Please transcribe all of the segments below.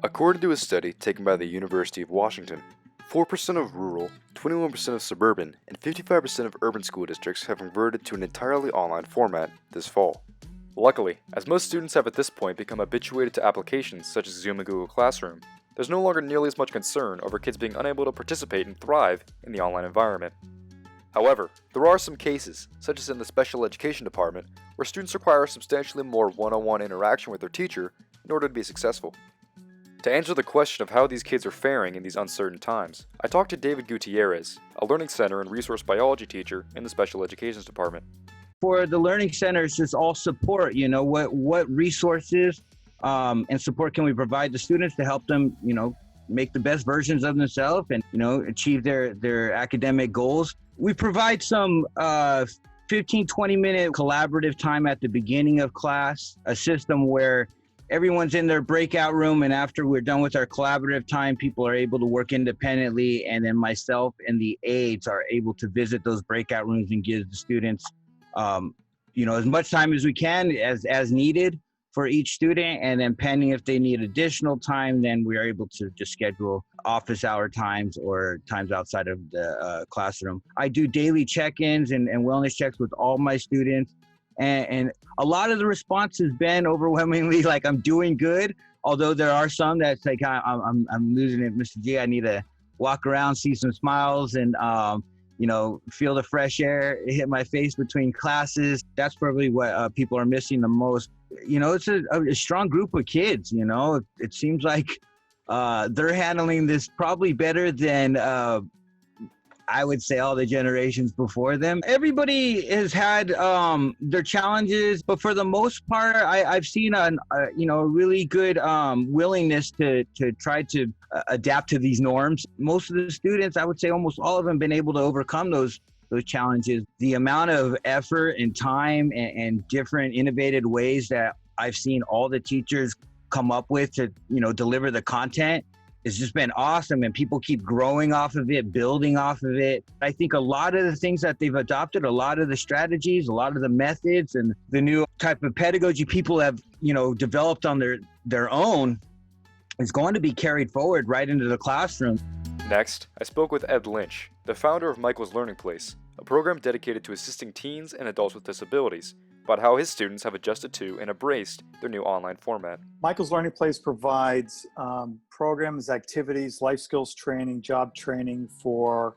According to a study taken by the University of Washington, 4% of rural, 21% of suburban, and 55% of urban school districts have converted to an entirely online format this fall. Luckily, as most students have at this point become habituated to applications such as Zoom and Google Classroom, there's no longer nearly as much concern over kids being unable to participate and thrive in the online environment. However, there are some cases, such as in the special education department, where students require substantially more one-on-one interaction with their teacher in order to be successful. To answer the question of how these kids are faring in these uncertain times, I talked to David Gutierrez, a Learning Center and Resource Biology teacher in the Special Education Department. For the Learning Centers, it's all support. What resources and support can we provide the students to help them, make the best versions of themselves and, achieve their academic goals. We provide some 15, 20-minute collaborative time at the beginning of class, a system where everyone's in their breakout room, and after we're done with our collaborative time, people are able to work independently, and then myself and the aides are able to visit those breakout rooms and give the students, as much time as we can as needed for each student, and then pending if they need additional time, then we are able to just schedule office hour times or times outside of the classroom. I do daily check-ins and wellness checks with all my students. And a lot of the response has been overwhelmingly like, I'm doing good. Although there are some that's like, I'm losing it, Mr. G. I need to walk around, see some smiles, and feel the fresh air hit my face between classes. That's probably what people are missing the most. It's a strong group of kids. It seems like they're handling this probably better than I would say all the generations before them. Everybody has had their challenges, but for the most part, I've seen a really good willingness to try to adapt to these norms. Most of the students, I would say almost all of them, been able to overcome those challenges. The amount of effort and time and different innovative ways that I've seen all the teachers come up with to deliver the content, it's just been awesome, and people keep growing off of it, building off of it. I think a lot of the things that they've adopted, a lot of the strategies, a lot of the methods, and the new type of pedagogy people have, developed on their own is going to be carried forward right into the classroom. Next, I spoke with Ed Lynch, the founder of Michael's Learning Place, a program dedicated to assisting teens and adults with disabilities, about how his students have adjusted to and embraced their new online format. Michael's Learning Place provides programs, activities, life skills training, job training for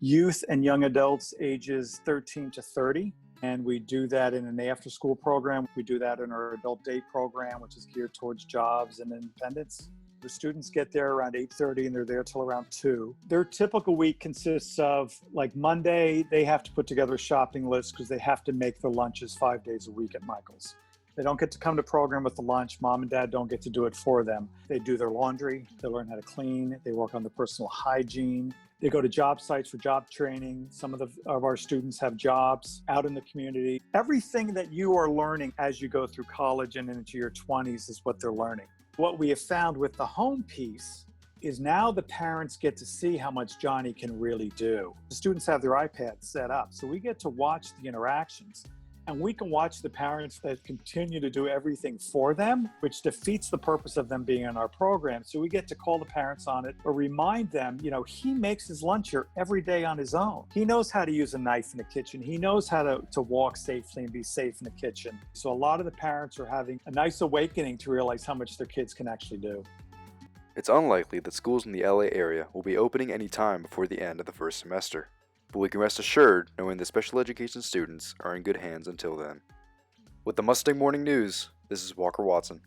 youth and young adults ages 13 to 30. And we do that in an after-school program. We do that in our adult day program, which is geared towards jobs and independence. The students get there around 8:30 and they're there till around 2. Their typical week consists of, like Monday, they have to put together a shopping list because they have to make their lunches 5 days a week at Michael's. They don't get to come to program with the lunch. Mom and dad don't get to do it for them. They do their laundry. They learn how to clean. They work on their personal hygiene. They go to job sites for job training. Some of our students have jobs out in the community. Everything that you are learning as you go through college and into your 20s is what they're learning. What we have found with the home piece is now the parents get to see how much Johnny can really do. The students have their iPads set up, so we get to watch the interactions. And we can watch the parents that continue to do everything for them, which defeats the purpose of them being in our program. So we get to call the parents on it or remind them, he makes his lunch here every day on his own. He knows how to use a knife in the kitchen. He knows how to walk safely and be safe in the kitchen. So a lot of the parents are having a nice awakening to realize how much their kids can actually do. It's unlikely that schools in the LA area will be opening any time before the end of the first semester, but we can rest assured knowing the special education students are in good hands until then. With the Mustang Morning News, this is Walker Watson.